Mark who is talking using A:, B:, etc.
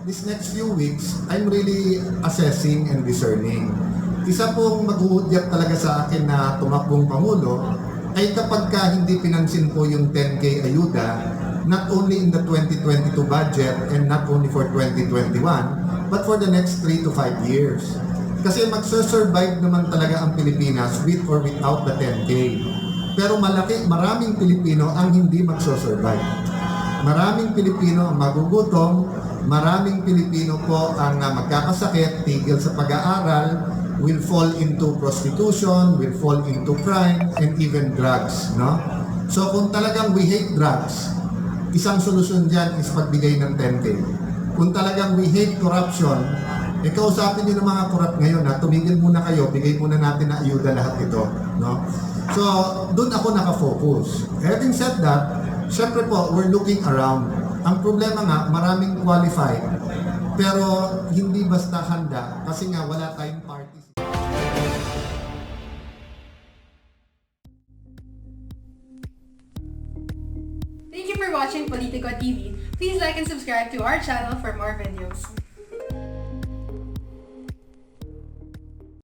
A: this next few weeks, I'm really assessing and discerning. Isa pong maghuhudyat talaga sa akin na tumakbong Pangulo ay kapag ka hindi pinansin po yung 10K ayuda, not only in the 2022 budget and not only for 2021, but for the next 3 to 5 years. Kasi magsusurvive naman talaga ang Pilipinas with or without the 10K. Pero maraming Pilipino ang hindi magsusurvive. Maraming Pilipino ang magugutom, maraming Pilipino po ang magkakasakit, tigil sa pag-aaral, will fall into prostitution, will fall into crime, and even drugs. No? So kung talagang we hate drugs, isang solusyon dyan is pagbigay ng 10K. Kung talagang we hate corruption, kausapin nyo ng mga korap ngayon na tumigil muna kayo, bigay muna natin na ayuda lahat ito. No? So, doon ako nakafocus. Having said that, syempre po, we're looking around. Ang problema nga, maraming qualified, pero hindi basta handa kasi nga wala tayong parties.
B: Thank you for watching Politico TV. Please like and subscribe to our channel for more videos.